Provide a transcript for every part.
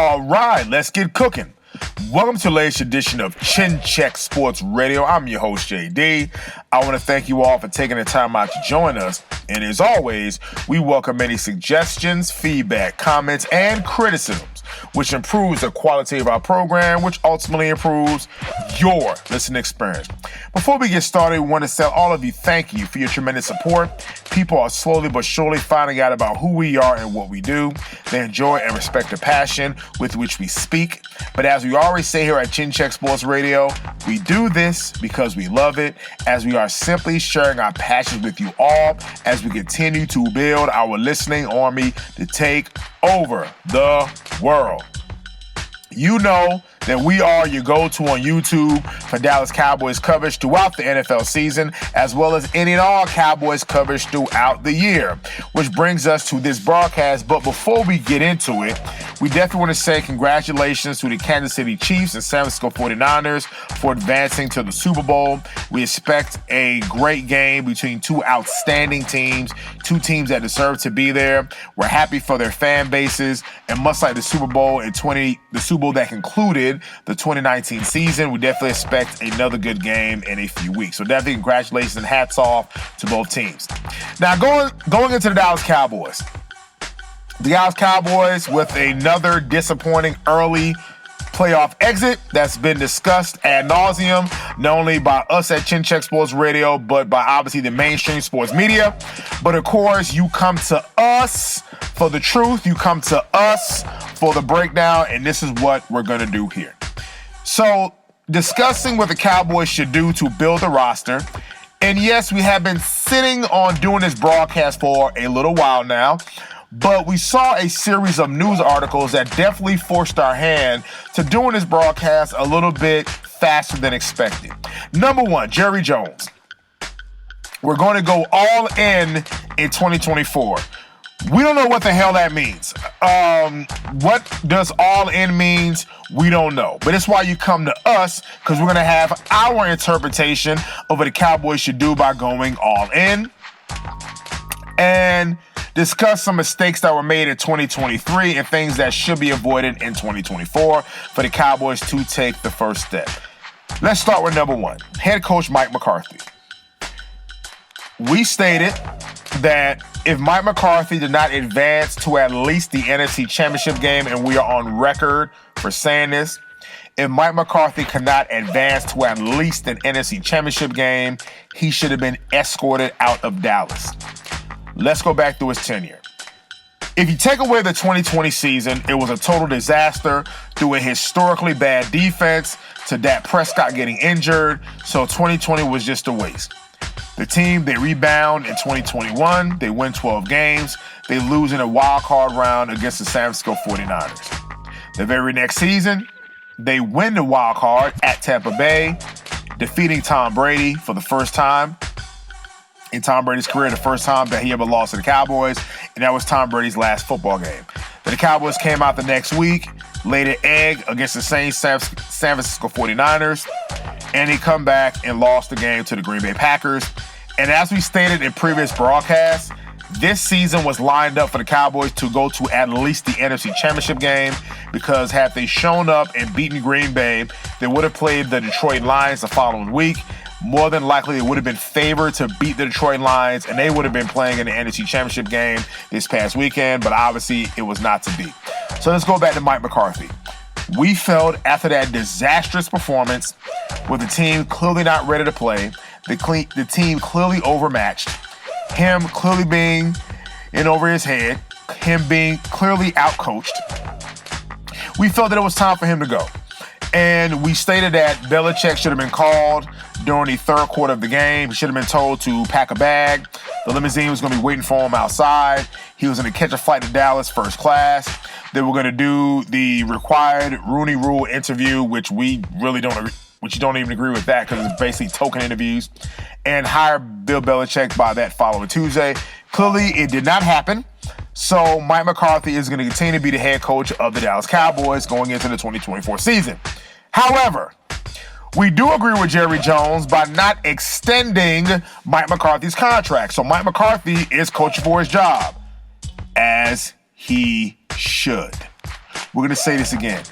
All right, let's get cooking. Welcome to the latest edition of Chin Check Sports Radio. I'm your host, JD. I want to thank you all for taking the time out to join us. And as always, we welcome any suggestions, feedback, comments, and criticisms, which improves the quality of our program, which ultimately improves your listening experience. Before we get started, we want to tell all of you thank you for your tremendous support. People are slowly but surely finding out about who we are and what we do. They enjoy and respect the passion with which we speak. But as we always say here at Chin Check Sports Radio, we do this because we love it, as we are simply sharing our passions with you all as we continue to build our listening army to take over the world. You know that we are your go-to on YouTube for Dallas Cowboys coverage throughout the NFL season, as well as any and all Cowboys coverage throughout the year, which brings us to this broadcast. But before we get into it, we definitely want to say congratulations to the Kansas City Chiefs and San Francisco 49ers for advancing to the Super Bowl. We expect a great game between two outstanding teams, two teams that deserve to be there. We're happy for their fan bases, and much like the Super Bowl that concluded the 2019 season, we definitely expect another good game in a few weeks. So definitely congratulations and hats off to both teams. Now going into the Dallas Cowboys. The Dallas Cowboys with another disappointing early playoff exit that's been discussed ad nauseum, not only by us at Chin Check Sports Radio, but by obviously the mainstream sports media. But of course, you come to us for the truth. You come to us for the breakdown, and this is what we're going to do here. So, discussing what the Cowboys should do to build a roster. And yes, we have been sitting on doing this broadcast for a little while now, but we saw a series of news articles that definitely forced our hand to doing this broadcast a little bit faster than expected. Number one, Jerry Jones. We're going to go all in 2024. We don't know what the hell that means. What does all in means? We don't know. But it's why you come to us, because we're going to have our interpretation of what the Cowboys should do by going all in, and discuss some mistakes that were made in 2023 and things that should be avoided in 2024 for the Cowboys to take the first step. Let's start with number one, head coach Mike McCarthy. We stated that if Mike McCarthy did not advance to at least the NFC Championship game, and we are on record for saying this, if Mike McCarthy cannot advance to at least an NFC Championship game, he should have been escorted out of Dallas. Let's go back through his tenure. If you take away the 2020 season, it was a total disaster through a historically bad defense to Dak Prescott getting injured, so 2020 was just a waste. The team, they rebound in 2021. They win 12 games. They lose in a wild card round against the San Francisco 49ers. The very next season, they win the wild card at Tampa Bay, defeating Tom Brady for the first time in Tom Brady's career, the first time that he ever lost to the Cowboys, and that was Tom Brady's last football game. Then the Cowboys came out the next week, laid an egg against the same San Francisco 49ers, and they come back and lost the game to the Green Bay Packers. And as we stated in previous broadcasts, this season was lined up for the Cowboys to go to at least the NFC Championship game, because had they shown up and beaten Green Bay, they would have played the Detroit Lions the following week. More than likely, they would have been favored to beat the Detroit Lions, and they would have been playing in the NFC Championship game this past weekend, but obviously it was not to be. So let's go back to Mike McCarthy. We felt after that disastrous performance, with the team clearly not ready to play, the team clearly overmatched, him clearly being in over his head, him being clearly outcoached, we felt that it was time for him to go. And we stated that Belichick should have been called during the third quarter of the game. He should have been told to pack a bag. The limousine was going to be waiting for him outside. He was going to catch a flight to Dallas first class. They were going to do the required Rooney Rule interview, which we really don't, which you don't even agree with that, because it's basically token interviews, and hire Bill Belichick by that following Tuesday. Clearly, it did not happen. So Mike McCarthy is going to continue to be the head coach of the Dallas Cowboys going into the 2024 season. However, we do agree with Jerry Jones by not extending Mike McCarthy's contract. So Mike McCarthy is coaching for his job, as he should. We're going to say this again.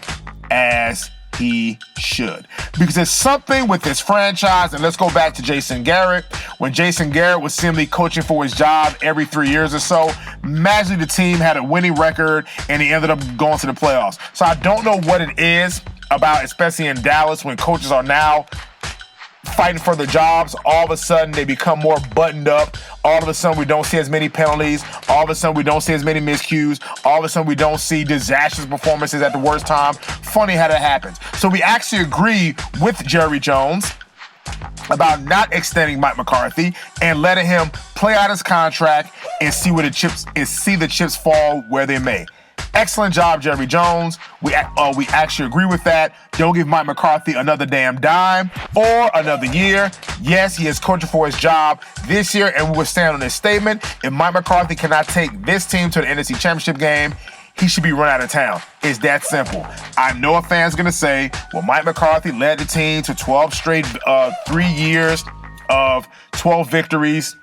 As he should. Because there's something with this franchise, and let's go back to Jason Garrett. When Jason Garrett was simply coaching for his job every 3 years or so, magically the team had a winning record, and he ended up going to the playoffs. So I don't know what it is about, especially in Dallas, when coaches are now fighting for their jobs. All of a sudden, they become more buttoned up. All of a sudden, we don't see as many penalties. All of a sudden, we don't see as many miscues. All of a sudden, we don't see disastrous performances at the worst time. Funny how that happens. So we actually agree with Jerry Jones about not extending Mike McCarthy and letting him play out his contract and see the chips fall where they may. Excellent job, Jerry Jones. We actually agree with that. Don't give Mike McCarthy another damn dime or another year. Yes, he is coaching for his job this year, and we will stand on this statement. If Mike McCarthy cannot take this team to the NFC Championship game, he should be run out of town. It's that simple. I know a fan's going to say, well, Mike McCarthy led the team to 12 straight 3 years of 12 victories.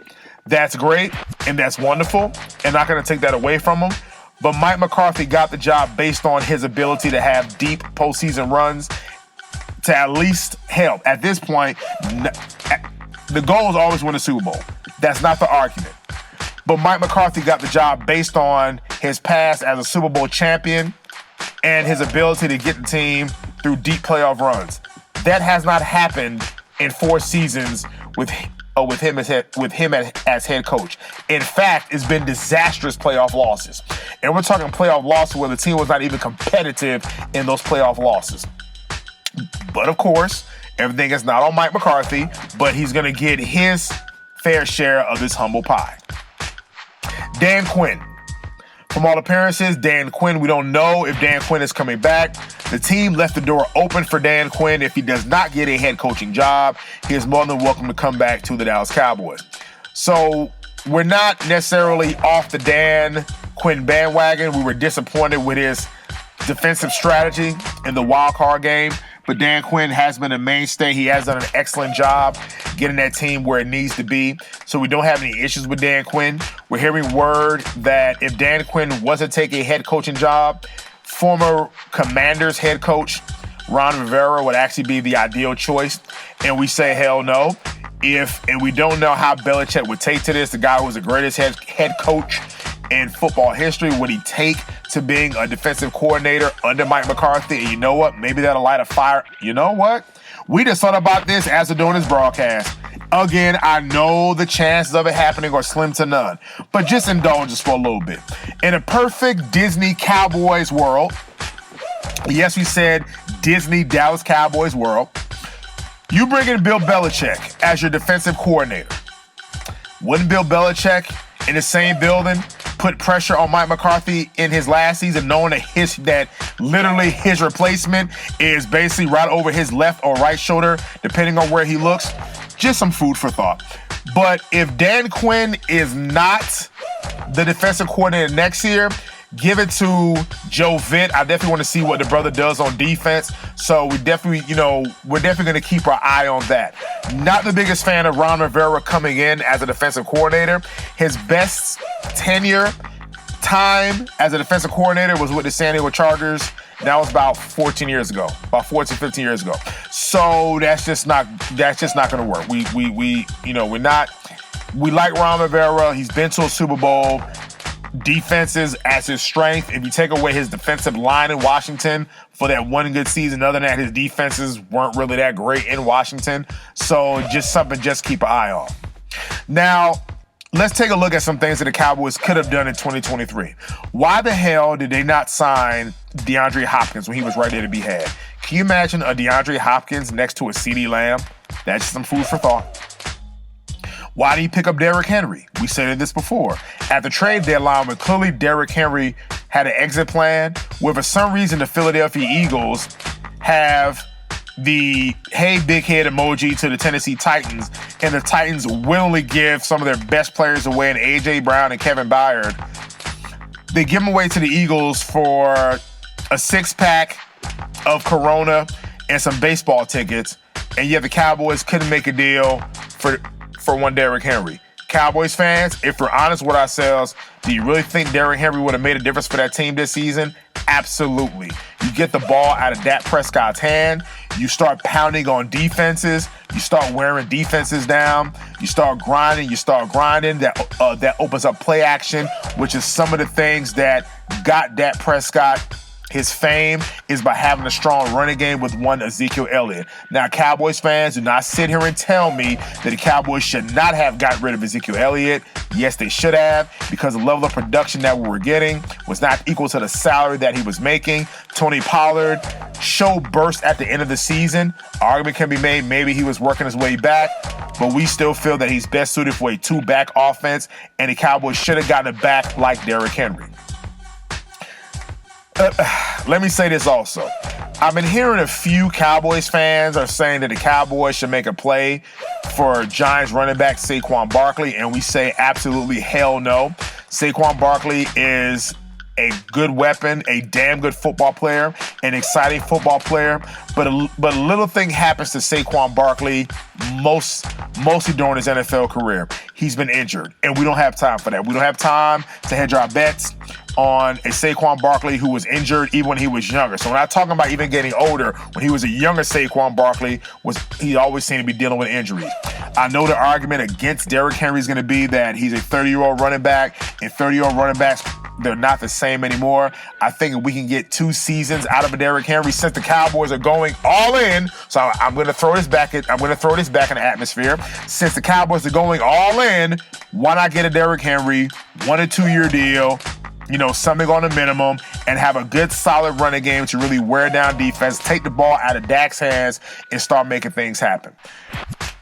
That's great, and that's wonderful, and not going to take that away from him. But Mike McCarthy got the job based on his ability to have deep postseason runs to at least help. At this point, the goal is always win a Super Bowl. That's not the argument. But Mike McCarthy got the job based on his past as a Super Bowl champion and his ability to get the team through deep playoff runs. That has not happened in 4 seasons with him as head coach. In fact, it's been disastrous playoff losses. And we're talking playoff losses where the team was not even competitive in those playoff losses. But of course, everything is not on Mike McCarthy, but he's going to get his fair share of this humble pie. Dan Quinn. From all appearances, Dan Quinn, we don't know if Dan Quinn is coming back. The team left the door open for Dan Quinn. If he does not get a head coaching job, he is more than welcome to come back to the Dallas Cowboys. So we're not necessarily off the Dan Quinn bandwagon. We were disappointed with his defensive strategy in the wild card game, but Dan Quinn has been a mainstay. He has done an excellent job getting that team where it needs to be. So we don't have any issues with Dan Quinn. We're hearing word that if Dan Quinn was to take a head coaching job, former Commanders head coach Ron Rivera would actually be the ideal choice. And we say hell no. And we don't know how Belichick would take to this. The guy who was the greatest head coach in football history, would he take to being a defensive coordinator under Mike McCarthy? And you know what? Maybe that'll light a fire. You know what? We just thought about this as we're doing this broadcast. Again, I know the chances of it happening are slim to none, but just indulge us for a little bit. In a perfect Disney Cowboys world, yes, we said Disney Dallas Cowboys world, you bring in Bill Belichick as your defensive coordinator. Wouldn't Bill Belichick in the same building put pressure on Mike McCarthy in his last season, knowing that literally his replacement is basically right over his left or right shoulder, depending on where he looks? Just some food for thought. But if Dan Quinn is not the defensive coordinator next year, give it to Joe Vitt. I definitely want to see what the brother does on defense. So we're definitely going to keep our eye on that. Not the biggest fan of Ron Rivera coming in as a defensive coordinator. His best tenure time as a defensive coordinator was with the San Diego Chargers. That was about 15 years ago. So that's just not going to work. We like Ron Rivera. He's been to a Super Bowl. Defenses as his strength. If you take away his defensive line in Washington for that one good season, other than that, his defenses weren't really that great in Washington. So just something just keep an eye on. Now, let's take a look at some things that the Cowboys could have done in 2023. Why the hell did they not sign DeAndre Hopkins when he was right there to be had? Can you imagine a DeAndre Hopkins next to a CeeDee Lamb? That's some food for thought. Why did he pick up Derrick Henry? We said this before. At the trade deadline, when clearly Derrick Henry had an exit plan, where for some reason the Philadelphia Eagles have the hey big head emoji to the Tennessee Titans, and the Titans willingly give some of their best players away in A.J. Brown and Kevin Byard. They give them away to the Eagles for a 6-pack of Corona and some baseball tickets, and yet the Cowboys couldn't make a deal for one Derrick Henry. Cowboys fans, if we're honest with ourselves, do you really think Derrick Henry would have made a difference for that team this season? Absolutely. You get the ball out of Dak Prescott's hand. You start pounding on defenses. You start wearing defenses down. You start grinding. That opens up play action, which is some of the things that got Dak Prescott his fame is by having a strong running game with one Ezekiel Elliott. Now, Cowboys fans, do not sit here and tell me that the Cowboys should not have gotten rid of Ezekiel Elliott. Yes, they should have, because the level of production that we were getting was not equal to the salary that he was making. Tony Pollard show burst at the end of the season. Argument can be made, maybe he was working his way back, but we still feel that he's best suited for a two-back offense, and the Cowboys should have gotten it back like Derrick Henry. Let me say this also. I've been hearing a few Cowboys fans are saying that the Cowboys should make a play for Giants running back Saquon Barkley, and we say absolutely hell no. Saquon Barkley is a good weapon, a damn good football player, an exciting football player, but a little thing happens to Saquon Barkley mostly during his NFL career. He's been injured, and we don't have time for that. We don't have time to hedge our bets on a Saquon Barkley who was injured even when he was younger. So we're not talking about even getting older. When he was a younger Saquon Barkley, he always seemed to be dealing with injuries. I know the argument against Derrick Henry is going to be that he's a 30-year-old running back, and 30-year-old running backs, they're not the same anymore. I think if we can get 2 seasons out of a Derrick Henry, since the Cowboys are going all in, so I'm going to throw this back in the atmosphere. Since the Cowboys are going all in, why not get a Derrick Henry 1 or 2 year deal? Something on the minimum, and have a good solid running game to really wear down defense, take the ball out of Dak's hands, and start making things happen.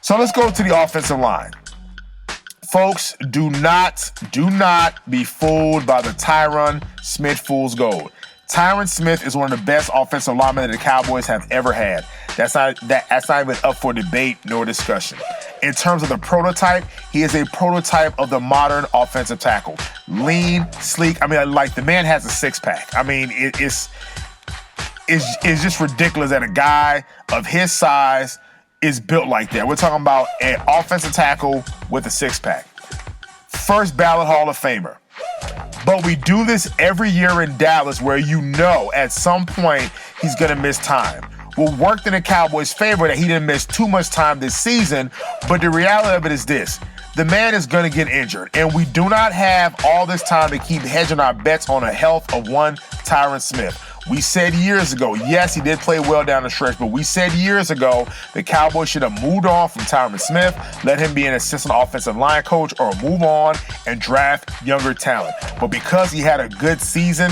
So let's go to the offensive line. Folks, do not be fooled by the Tyron Smith fool's gold. Tyron Smith is one of the best offensive linemen that the Cowboys have ever had. That's not even up for debate nor discussion. In terms of the prototype, he is a prototype of the modern offensive tackle. Lean, sleek. The man has a six-pack. It's just ridiculous that a guy of his size is built like that. We're talking about an offensive tackle with a six-pack. First ballot Hall of Famer. But we do this every year in Dallas where at some point he's going to miss time. What worked in the Cowboys' favor that he didn't miss too much time this season, but the reality of it is this. The man is going to get injured, and we do not have all this time to keep hedging our bets on the health of one Tyron Smith. We said years ago, yes, he did play well down the stretch, but we said years ago the Cowboys should have moved on from Tyron Smith, let him be an assistant offensive line coach, or move on and draft younger talent. But because he had a good season,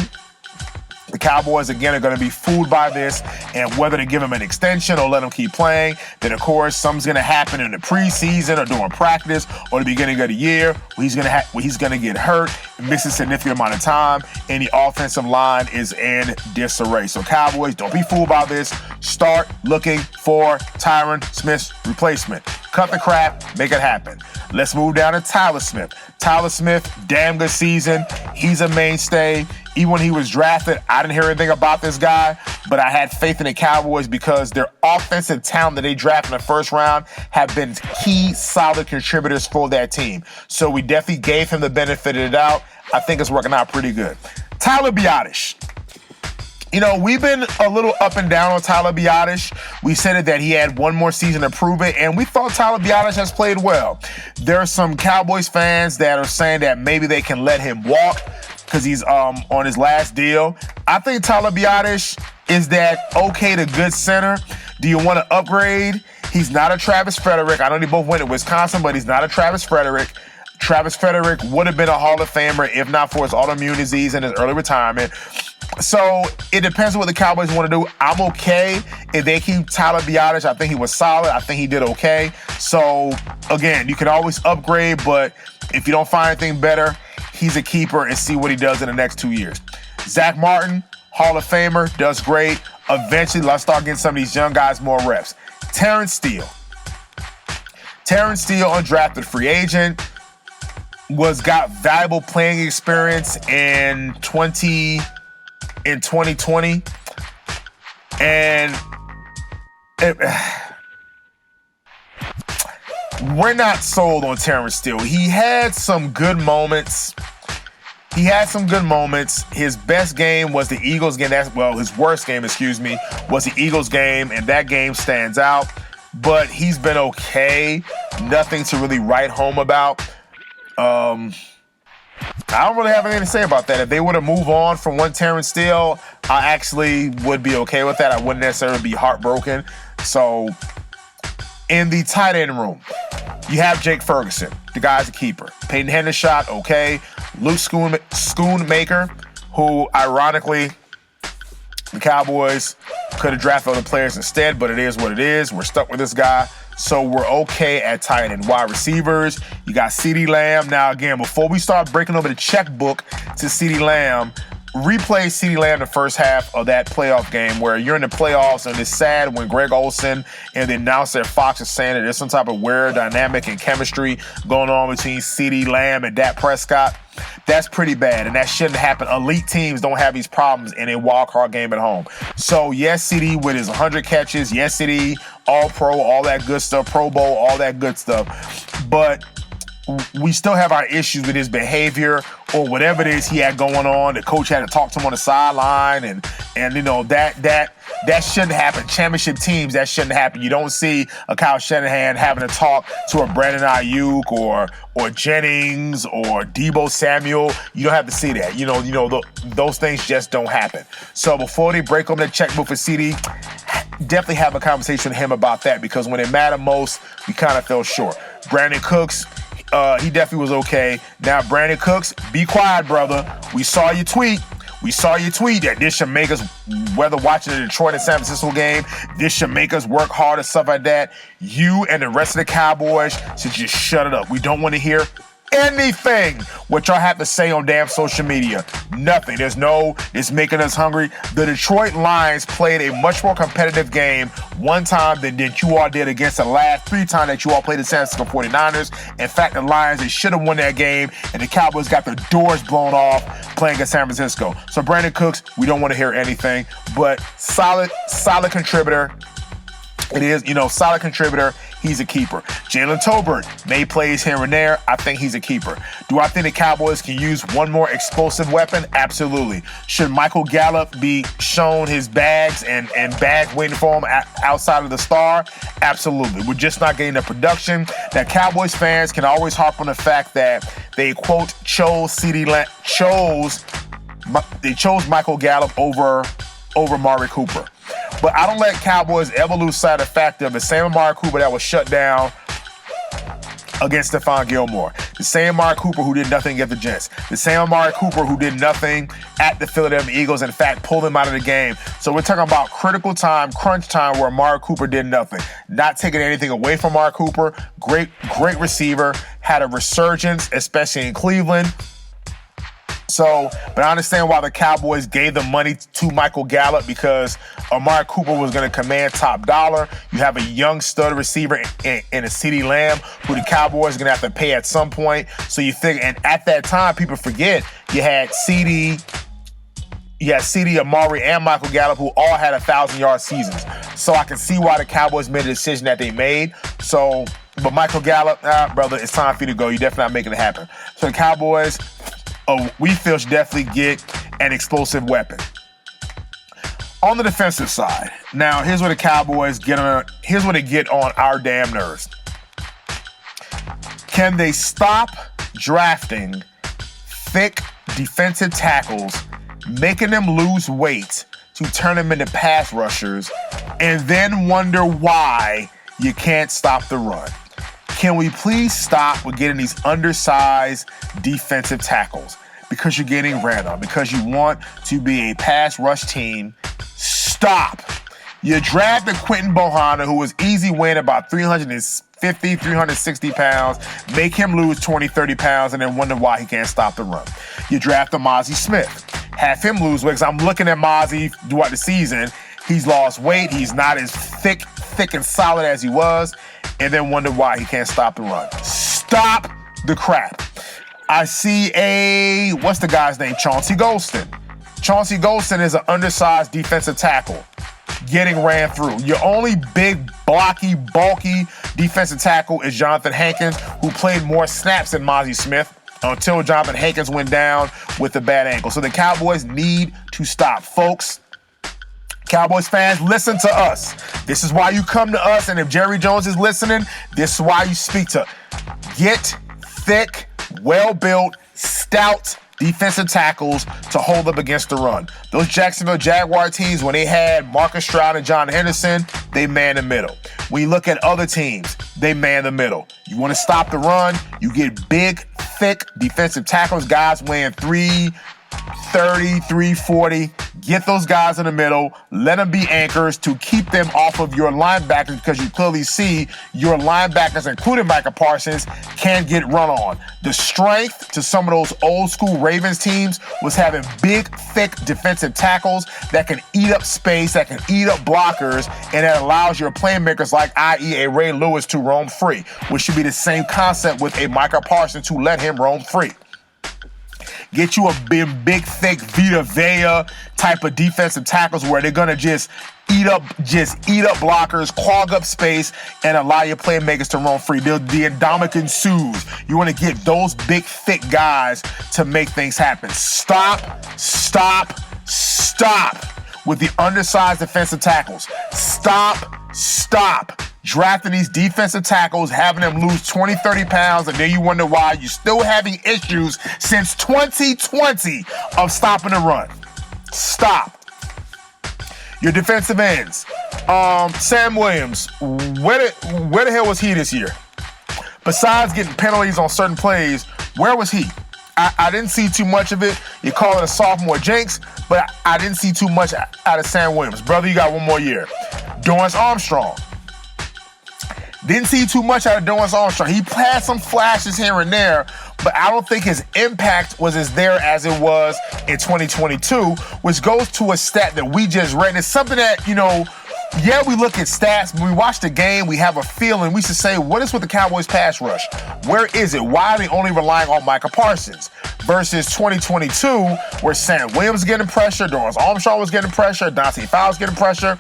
the Cowboys, again, are going to be fooled by this, and whether to give him an extension or let him keep playing, then, of course, something's going to happen in the preseason or during practice or the beginning of the year where he's going to get hurt, miss a significant amount of time, and the offensive line is in disarray. So, Cowboys, don't be fooled by this. Start looking for Tyron Smith's replacement. Cut the crap, make it happen. Let's move down to Tyler Smith. Tyler Smith, damn good season. He's a mainstay. Even when he was drafted, I didn't hear anything about this guy, but I had faith in the Cowboys because their offensive talent that they drafted in the first round have been key, solid contributors for that team. So we definitely gave him the benefit of the doubt. I think it's working out pretty good. Tyler Biadasz. We've been a little up and down on Tyler Biadasz. We said that he had one more season to prove it, and we thought Tyler Biadasz has played well. There are some Cowboys fans that are saying that maybe they can let him walk because he's on his last deal. I think Tyler Biadasz is that okay to good center. Do you want to upgrade? He's not a Travis Frederick. I know they both went to Wisconsin, but he's not a Travis Frederick. Travis Frederick would have been a Hall of Famer if not for his autoimmune disease and his early retirement. So it depends on what the Cowboys want to do. I'm okay if they keep Tyler Biadasz. I think he was solid. I think he did okay. So, again, you can always upgrade, but if you don't find anything better, he's a keeper and see what he does in the next 2 years. Zach Martin, Hall of Famer, does great. Eventually, let's start getting some of these young guys more reps. Terrence Steele, undrafted free agent, got valuable playing experience in 2020, and we're not sold on Terrence Steele. He had some good moments. His best game was the Eagles game. His worst game, was the Eagles game, and that game stands out. But he's been okay. Nothing to really write home about. I don't really have anything to say about that. If they were to move on from one Terrence Steele, I actually would be okay with that. I wouldn't necessarily be heartbroken. So, in the tight end room, you have Jake Ferguson. The guy's a keeper. Peyton Hendershot, okay. Luke Schoonmaker, who, ironically, the Cowboys could have drafted other players instead, but it is what it is. We're stuck with this guy. So we're okay at tight end. Wide receivers, you got CeeDee Lamb. Now, again, before we start breaking over the checkbook to CeeDee Lamb, replay CeeDee Lamb the first half of that playoff game where you're in the playoffs and it's sad when Greg Olsen and the announcer at Fox is saying that there's some type of weird dynamic and chemistry going on between CeeDee Lamb and Dak Prescott. That's pretty bad, and that shouldn't happen. Elite teams don't have these problems in a wild-card game at home. So, yes, CeeDee with his 100 catches. Yes, CeeDee, All-Pro, all that good stuff, Pro Bowl, all that good stuff. But we still have our issues with his behavior or whatever it is he had going on. The coach had to talk to him on the sideline, and you know, that shouldn't happen. Championship teams, that shouldn't happen. You don't see a Kyle Shanahan having to talk to a Brandon Ayuk or Jennings or Deebo Samuel. You don't have to see that. You know, those things just don't happen. So before they break on the checkbook for CeeDee, definitely have a conversation with him about that, because when it mattered most, we kind of fell short. Brandon Cooks, he definitely was okay. Now, Brandon Cooks, be quiet, brother. We saw your tweet that this should make us, whether watching the Detroit and San Francisco game, this should make us work hard and stuff like that. You and the rest of the Cowboys should just shut it up. We don't want to hear anything what y'all have to say on damn social media. Nothing. It's making us hungry. The Detroit Lions played a much more competitive game one time than you all did against the last 3 times that you all played the San Francisco 49ers. In fact, the Lions, they should have won that game, and the Cowboys got their doors blown off playing against San Francisco. So Brandon Cooks, we don't want to hear anything, but solid contributor. It is, solid contributor. He's a keeper. Jalen Tolbert made plays here and there. I think he's a keeper. Do I think the Cowboys can use one more explosive weapon? Absolutely. Should Michael Gallup be shown his bags and bags waiting for him outside of the star? Absolutely. We're just not getting the production. Now, Cowboys fans can always harp on the fact that they, quote, chose Michael Gallup over Amari Cooper. But I don't let Cowboys ever lose sight of the fact of the same Amari Cooper that was shut down against Stephon Gilmore. The same Amari Cooper who did nothing against the Jets. The same Amari Cooper who did nothing at the Philadelphia Eagles, in fact, pulled them out of the game. So we're talking about critical time, crunch time, where Amari Cooper did nothing. Not taking anything away from Amari Cooper. Great receiver. Had a resurgence, especially in Cleveland. So, but I understand why the Cowboys gave the money to Michael Gallup, because Amari Cooper was going to command top dollar. You have a young stud receiver in a CeeDee Lamb who the Cowboys are going to have to pay at some point. So you think, and at that time, people forget, you had CeeDee, Amari, and Michael Gallup, who all had 1,000-yard seasons. So I can see why the Cowboys made the decision that they made. So, but Michael Gallup, brother, it's time for you to go. You're definitely not making it happen. So the Cowboys, we feel, should definitely get an explosive weapon. On the defensive side, now here's where the Cowboys get on our damn nerves. Can they stop drafting thick defensive tackles, making them lose weight to turn them into pass rushers, and then wonder why you can't stop the run? Can we please stop with getting these undersized defensive tackles? Because you're getting ran on, because you want to be a pass rush team. Stop. You drafted Quentin Bohanna, who was easy win about 350, 360 pounds, make him lose 20, 30 pounds, and then wonder why he can't stop the run. You drafted Mozzie Smith, have him lose weight, because I'm looking at Mozzie throughout the season. He's lost weight. He's not as thick and solid as he was, and then wonder why he can't stop the run. Stop the crap. I see what's the guy's name? Chauncey Golston. Chauncey Golston is an undersized defensive tackle. getting ran through. Your only big, blocky, bulky defensive tackle is Jonathan Hankins, who played more snaps than Mozzie Smith until Jonathan Hankins went down with a bad ankle. So the Cowboys need to stop. Folks, Cowboys fans, listen to us. This is why you come to us, and if Jerry Jones is listening, this is why you speak to. Get thick, well-built, stout defensive tackles to hold up against the run. Those Jacksonville Jaguar teams, when they had Marcus Stroud and John Henderson, they man the middle. When you look at other teams, they man the middle. You want to stop the run, you get big, thick defensive tackles, guys weighing 330, 340. Get those guys in the middle. Let them be anchors to keep them off of your linebackers, because you clearly see your linebackers, including Micah Parsons, can get run on. The strength to some of those old school Ravens teams was having big, thick defensive tackles that can eat up space, that can eat up blockers, and that allows your playmakers like, i.e. a Ray Lewis, to roam free, which should be the same concept with a Micah Parsons to let him roam free. Get you a big, thick Vita Vea type of defensive tackles where they're gonna just eat up blockers, clog up space, and allow your playmakers to roam free. The Ndamukong Suhs. You want to get those big, thick guys to make things happen. Stop with the undersized defensive tackles. Stop drafting these defensive tackles, having them lose 20, 30 pounds, and then you wonder why you're still having issues since 2020 of stopping the run. Stop. Your defensive ends. Sam Williams, where the hell was he this year? Besides getting penalties on certain plays, where was he? I didn't see too much of it. You call it a sophomore jinx, but I didn't see too much out of Sam Williams. Brother, you got one more year. Dorrance Armstrong. Didn't see too much out of Dorrance Armstrong. He had some flashes here and there, but I don't think his impact was as there as it was in 2022, which goes to a stat that we just read. It's something that, we look at stats, when we watch the game, we have a feeling. We should say, what is with the Cowboys pass rush? Where is it? Why are they only relying on Micah Parsons? Versus 2022, where Sam Williams was getting pressure, Dorrance Armstrong was getting pressure, Dante Fowler was getting pressure,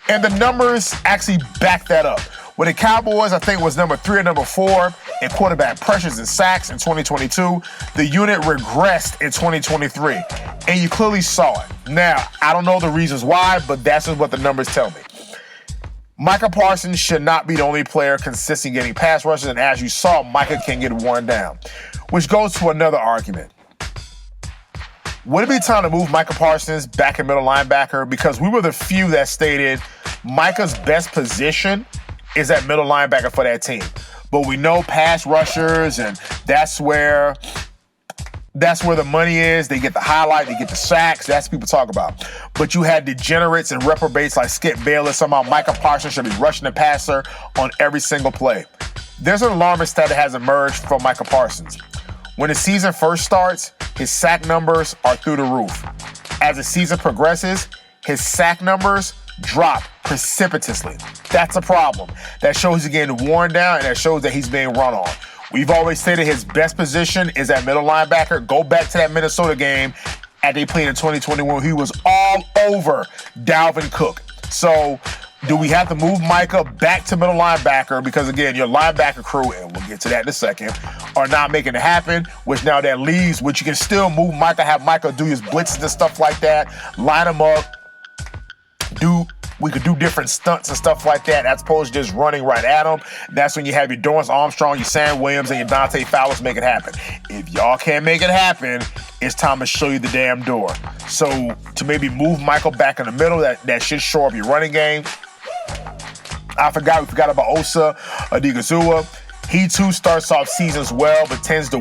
and the numbers actually back that up. With the Cowboys, I think it was number 3 or number 4 in quarterback pressures and sacks in 2022. The unit regressed in 2023, and you clearly saw it. Now, I don't know the reasons why, but that's what the numbers tell me. Micah Parsons should not be the only player consistently getting pass rushes, and as you saw, Micah can get worn down, which goes to another argument. Would it be time to move Micah Parsons back in middle linebacker? Because we were the few that stated Micah's best position is at middle linebacker for that team. But we know pass rushers, and that's where the money is. They get the highlight, they get the sacks. That's what people talk about. But you had degenerates and reprobates like Skip Bayless. Somehow Micah Parsons should be rushing the passer on every single play. There's an alarmist stat that has emerged from Micah Parsons. When the season first starts, his sack numbers are through the roof. As the season progresses, his sack numbers drop precipitously. That's a problem. That shows he's getting worn down, and that shows that he's being run on. We've always stated his best position is at middle linebacker. Go back to that Minnesota game that they played in 2021. He was all over Dalvin Cook. So do we have to move Micah back to middle linebacker? Because, again, your linebacker crew, and we'll get to that in a second, are not making it happen, which now that leaves, which you can still move Micah, have Micah do his blitzes and stuff like that, line him up, we could do different stunts and stuff like that as opposed to just running right at them. That's when you have your Dorrance Armstrong, your Sam Williams, and your Dante Fowler make it happen. If y'all can't make it happen, it's time to show you the damn door. So to maybe move Michael back in the middle, that should shore up your running game. We forgot about Osa Odighizuwa. He too starts off seasons well, but tends to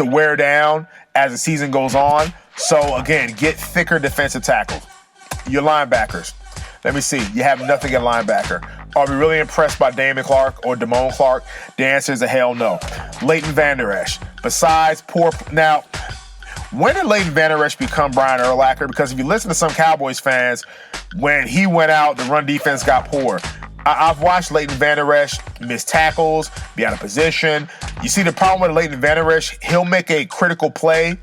wear down as the season goes on. So again, get thicker defensive tackles. Your linebackers. Let me see. You have nothing at linebacker. Are we really impressed by Damon Clark or Damone Clark? The answer is a hell no. Leighton Vander Esch. Besides poor... Now, when did Leighton Vander Esch become Brian Urlacher? Because if you listen to some Cowboys fans, when he went out, the run defense got poor. I've watched Leighton Vander Esch miss tackles, be out of position. You see the problem with Leighton Vander Esch, he'll make a critical play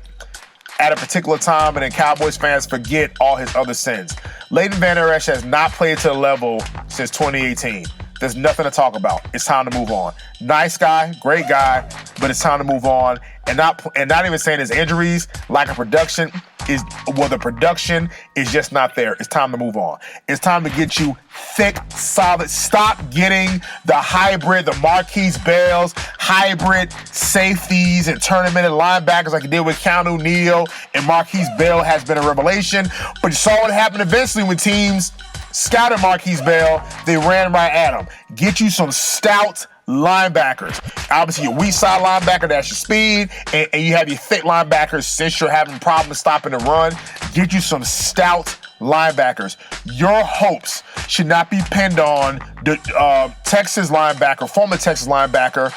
at a particular time, and then Cowboys fans forget all his other sins. Leighton Vander Esch has not played to the level since 2018. There's nothing to talk about. It's time to move on. Nice guy, great guy, but it's time to move on. And not even saying his injuries, lack of production the production is just not there. It's time to move on. It's time to get you thick, solid. Stop getting the hybrid, the Marquise Bells, hybrid safeties and tournamented linebackers like you did with Keanu Neal, and Marquise Bell has been a revelation. But you saw what happened eventually when teams scouted Marquise Bell. They ran right at him. Get you some stout linebackers. Obviously, your weak side linebacker, that's your speed, and you have your thick linebackers since you're having problems stopping the run. Get you some stout linebackers. Your hopes should not be pinned on the Texas linebacker, former Texas linebacker,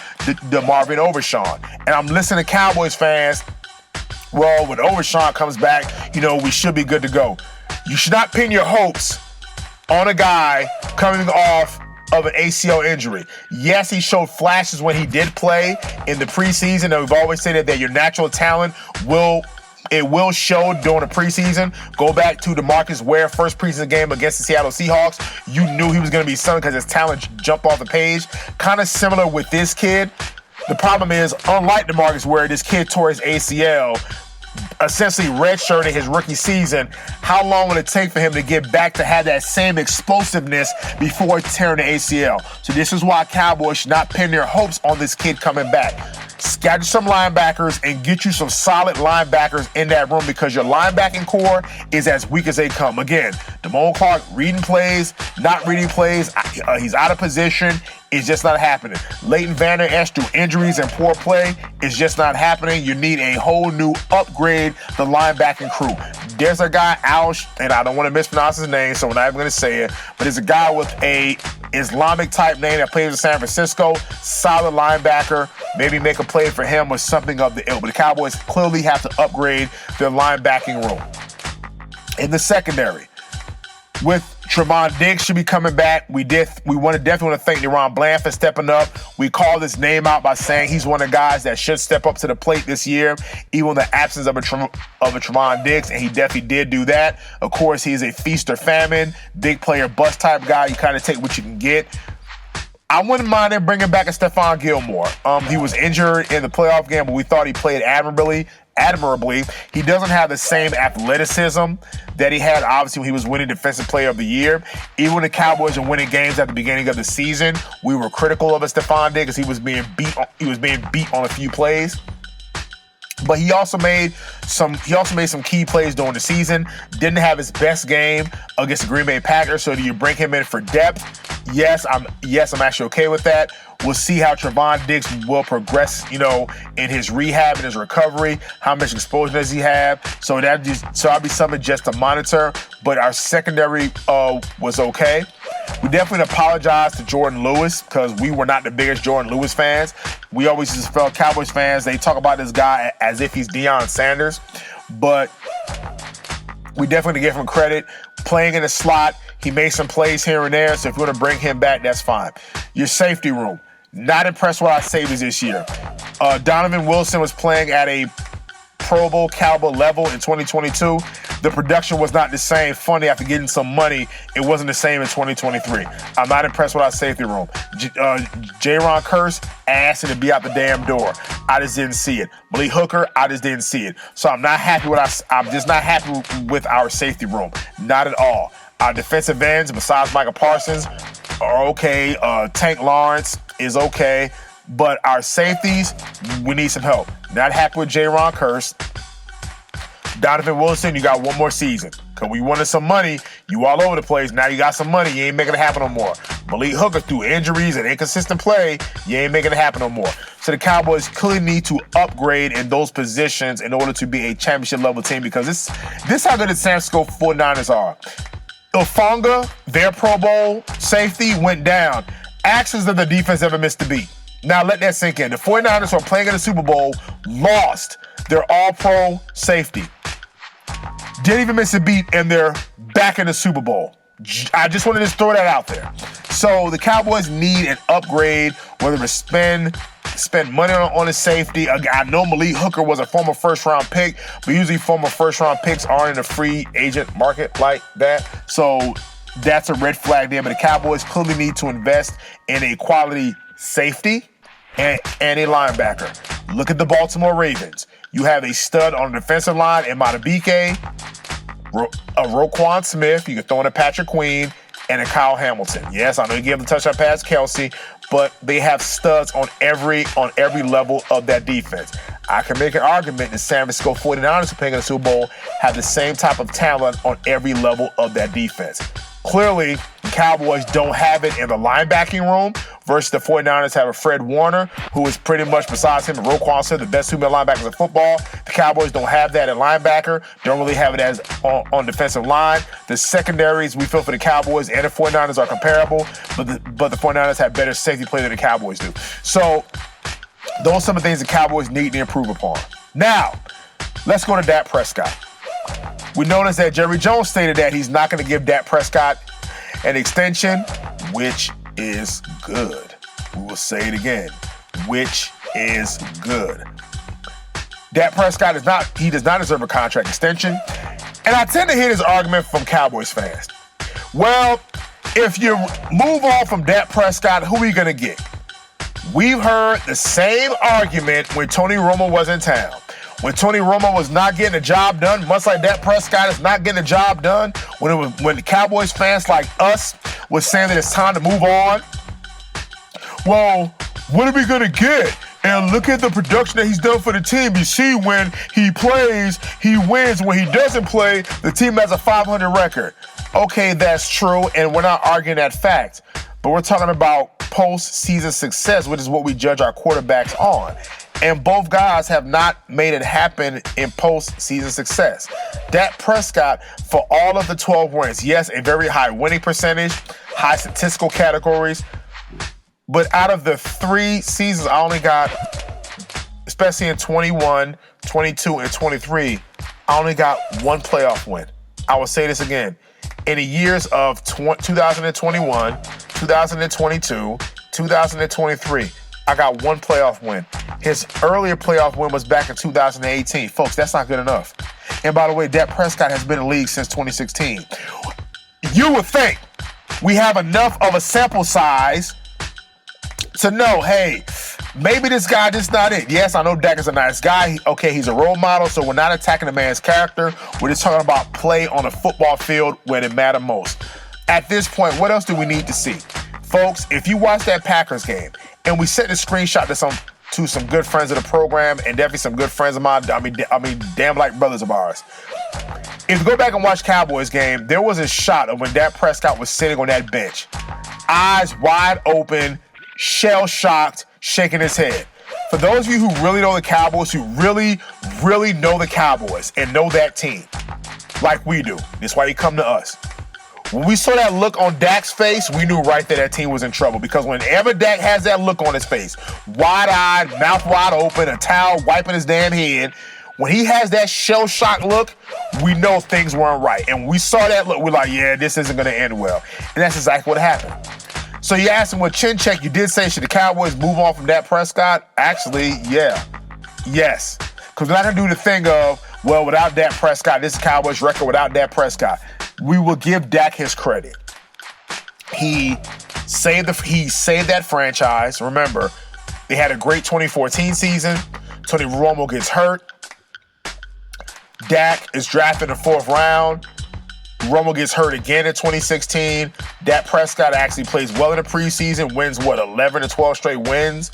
the Marvin Overshawn. And I'm listening to Cowboys fans, well, when Overshawn comes back, we should be good to go. You should not pin your hopes on a guy coming off of an ACL injury. Yes, he showed flashes when he did play in the preseason, and we've always said that your natural talent will show during the preseason. Go back to DeMarcus Ware first preseason game against the Seattle Seahawks. You knew he was going to be something because his talent jumped off the page. Kind of similar with this kid. The problem is, unlike DeMarcus Ware, this kid tore his ACL, essentially redshirting his rookie season. How long will it take for him to get back to have that same explosiveness before tearing the ACL? So this is why Cowboys should not pin their hopes on this kid coming back. Schedule some linebackers and get you some solid linebackers in that room, because your linebacking core is as weak as they come. Again, Damone Clark reading plays, not reading plays. He's out of position. It's just not happening. Leighton Vander Esch through injuries and poor play is just not happening. You need a whole new upgrade, the linebacking crew. There's a guy, Alsh, and I don't want to mispronounce his name, so we're not even going to say it, but there's a guy with a Islamic type name that plays in San Francisco, solid linebacker. Maybe make a play for him or something of the ilk. But the Cowboys clearly have to upgrade their linebacking room. In the secondary, with Trevon Diggs should be coming back. We definitely want to thank Deron Bland for stepping up. We called his name out by saying he's one of the guys that should step up to the plate this year, even in the absence of a Trevon Diggs, and he definitely did do that. Of course, he's a feast or famine, big player, bust type guy. You kind of take what you can get. I wouldn't mind him bringing back a Stephon Gilmore. He was injured in the playoff game, but we thought he played admirably. He doesn't have the same athleticism that he had, obviously, when he was winning Defensive Player of the Year. Even when the Cowboys were winning games at the beginning of the season, we were critical of Stephon Diggs because he was being beat on a few plays. But he also made some key plays during the season. Didn't have his best game against the Green Bay Packers. So do you bring him in for depth? Yes, I'm actually okay with that. We'll see how Trevon Diggs will progress, in his rehab and his recovery. How much exposure does he have? So that'll be something just to monitor. But our secondary was okay. We definitely apologize to Jordan Lewis because we were not the biggest Jordan Lewis fans. We always just felt Cowboys fans, they talk about this guy as if he's Deion Sanders. But we definitely give him credit. Playing in the slot, he made some plays here and there. So if you want to bring him back, that's fine. Your safety room. Not impressed with our safeties this year. Donovan Wilson was playing at a Pro Bowl caliber level in 2022. The production was not the same. Funny, after getting some money, it wasn't the same in 2023. I'm not impressed with our safety room. Jaron Kearse asked him to be out the damn door. I just didn't see it. Malik Hooker, I just didn't see it. So I'm just not happy with our safety room. Not at all. Our defensive ends, besides Michael Parsons, are okay. Tank Lawrence is okay. But our safeties, we need some help. Not happy with Jaron Kearse. Donovan Wilson, you got one more season. Because we wanted some money. You all over the place. Now you got some money. You ain't making it happen no more. Malik Hooker, through injuries and inconsistent play, you ain't making it happen no more. So the Cowboys clearly need to upgrade in those positions in order to be a championship-level team, because this is how good the San Francisco 49ers are. Ilfonga, their Pro Bowl safety, went down. Actions that the defense ever missed a beat. Now let that sink in. The 49ers, who are playing in the Super Bowl, lost their all-pro safety. Didn't even miss a beat, and they're back in the Super Bowl. I just wanted to throw that out there. So the Cowboys need an upgrade, whether it's spend money on a safety. I know Malik Hooker was a former first-round pick, but usually former first-round picks aren't in a free agent market like that. So that's a red flag there. But the Cowboys clearly need to invest in a quality safety and a linebacker. Look at the Baltimore Ravens. You have a stud on the defensive line in Madubuike, a Roquan Smith. You can throw in a Patrick Queen and a Kyle Hamilton. Yes, I know you gave the touchdown pass Kelsey, but they have studs on every level of that defense. I can make an argument that San Francisco 49ers, who playing in the Super Bowl, have the same type of talent on every level of that defense. Clearly, the Cowboys don't have it in the linebacking room versus the 49ers have a Fred Warner, who is pretty much, besides him and Roquan Smith, the best two-man linebackers in football. The Cowboys don't have that at linebacker. Don't really have it as on defensive line. The secondaries we feel for the Cowboys and the 49ers are comparable, but the 49ers have better safety play than the Cowboys do. So those are some of the things the Cowboys need to improve upon. Now, let's go to Dak Prescott. We noticed that Jerry Jones stated that he's not going to give Dak Prescott an extension, which is good. We will say it again, which is good. Dak Prescott does not deserve a contract extension. And I tend to hear this argument from Cowboys fans. Well, if you move on from Dak Prescott, who are you going to get? We've heard the same argument when Tony Romo was in town. When Tony Romo was not getting the job done, much like Dak Prescott is not getting the job done, when the Cowboys fans like us was saying that it's time to move on. Well, what are we going to get? And look at the production that he's done for the team. You see, when he plays, he wins. When he doesn't play, the team has a 500 record. Okay, that's true, and we're not arguing that fact. But we're talking about postseason success, which is what we judge our quarterbacks on. And both guys have not made it happen in postseason success. Dak Prescott, for all of the 12 wins, yes, a very high winning percentage, high statistical categories, but out of the 3 seasons I only got, especially in 21, 22, and 23, I only got 1 playoff win. I will say this again. In the years of 2021, 2022, 2023, I got 1 playoff win. His earlier playoff win was back in 2018. Folks, that's not good enough. And by the way, Dak Prescott has been in the league since 2016. You would think we have enough of a sample size to know, hey, maybe this guy just not it. Yes, I know Dak is a nice guy. Okay, he's a role model, so we're not attacking the man's character. We're just talking about play on a football field when it matters most. At this point, what else do we need to see? Folks, if you watch that Packers game, and we sent a screenshot to some good friends of the program and definitely some good friends of mine, damn like brothers of ours. If you go back and watch Cowboys game, there was a shot of when Dak Prescott was sitting on that bench. Eyes wide open, shell-shocked, shaking his head. For those of you who really know the Cowboys, who really, really know the Cowboys and know that team, like we do, that's why you come to us. When we saw that look on Dak's face, we knew right there that team was in trouble, because whenever Dak has that look on his face, wide-eyed, mouth wide open, a towel wiping his damn head, when he has that shell-shocked look, we know things weren't right. And when we saw that look, we're like, yeah, this isn't going to end well. And that's exactly what happened. So you asked him with chin check, you did say, should the Cowboys move on from Dak Prescott? Actually, yeah. Yes. Because we're not going to do the thing of, well, without Dak Prescott, this is Cowboys record without Dak Prescott. We will give Dak his credit. He saved that franchise. Remember, they had a great 2014 season. Tony Romo gets hurt. Dak is drafted in the 4th round. Romo gets hurt again in 2016. Dak Prescott actually plays well in the preseason, wins, 11 to 12 straight wins.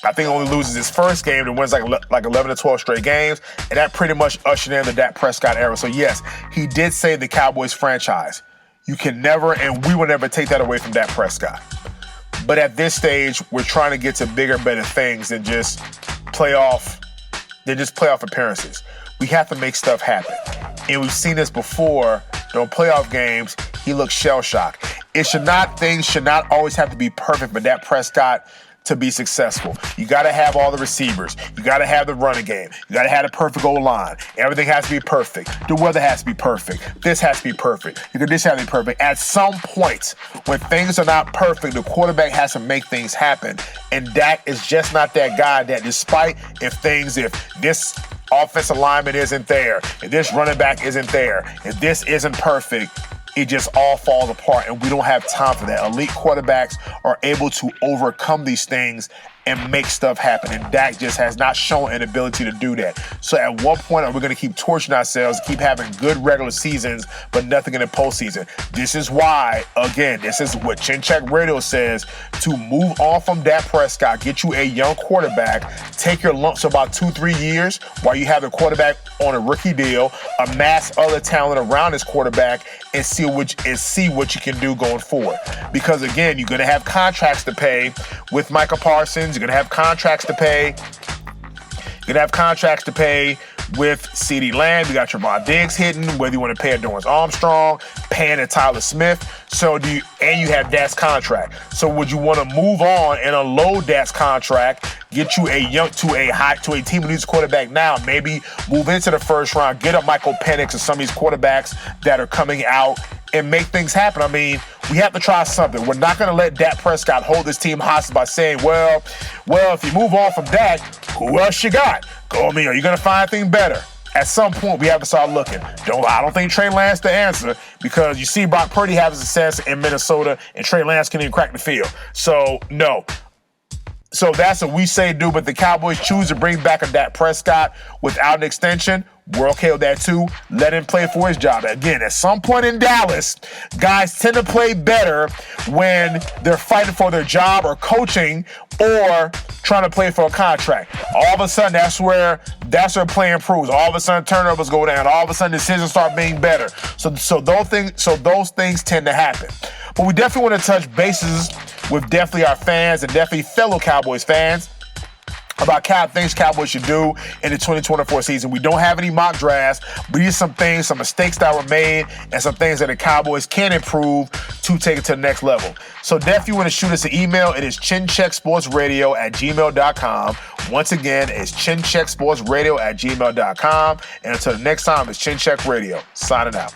I think only loses his first game and wins like 11 to 12 straight games. And that pretty much ushered in the Dak Prescott era. So yes, he did save the Cowboys franchise. You can never, and we will never take that away from Dak Prescott. But at this stage, we're trying to get to bigger, better things than just playoff appearances. We have to make stuff happen. And we've seen this before during playoff games. He looks shell-shocked. Things should not always have to be perfect, but Dak Prescott, to be successful, you got to have all the receivers. You got to have the running game. You got to have the perfect goal line. Everything has to be perfect. The weather has to be perfect. This has to be perfect. Your condition has to be perfect. At some point, when things are not perfect, the quarterback has to make things happen. And Dak is just not that guy that, despite if this offensive lineman isn't there, if this running back isn't there, if this isn't perfect, it just all falls apart, and we don't have time for that. Elite quarterbacks are able to overcome these things and make stuff happen, and Dak just has not shown an ability to do that. So at what point are we going to keep torturing ourselves, keep having good regular seasons, but nothing in the postseason? This is why, again, this is what Chin Check Radio says, to move on from Dak Prescott, get you a young quarterback, take your lumps about 2-3 years while you have the quarterback on a rookie deal, amass other talent around this quarterback, and see what you can do going forward. Because again, you're going to have contracts to pay with Micah Parsons. You're going to have contracts to pay. You're going to have contracts to pay with CeeDee Lamb. You got Trevon Diggs hitting, whether you want to pay a Dorrance Armstrong, paying a Tyler Smith. And you have Dak's contract. So would you want to move on and unload Dak's contract, get you to a team who needs a quarterback now, maybe move into the first round, get a Michael Penix and some of these quarterbacks that are coming out and make things happen? I mean, we have to try something. We're not going to let Dak Prescott hold this team hostage by saying, well, if you move on from Dak, who else you got? Are you going to find anything better? At some point, we have to start looking. I don't think Trey Lance the answer, because you see Brock Purdy having success in Minnesota, and Trey Lance can't even crack the field. So, no. So that's what we say do, but the Cowboys choose to bring back a Dak Prescott without an extension. We're okay with that too. Let him play for his job. Again, at some point in Dallas, guys tend to play better when they're fighting for their job or coaching or trying to play for a contract. All of a sudden, that's where play improves. All of a sudden, turnovers go down. All of a sudden, decisions start being better. So those things tend to happen. But we definitely want to touch bases with definitely our fans and definitely fellow Cowboys fans about things Cowboys should do in the 2024 season. We don't have any mock drafts, but these are some mistakes that were made, and some things that the Cowboys can improve to take it to the next level. So definitely want to shoot us an email. It is chinchecksportsradio@gmail.com. Once again, it's chinchecksportsradio@gmail.com. And until the next time, it's Chin Check Radio. Signing out.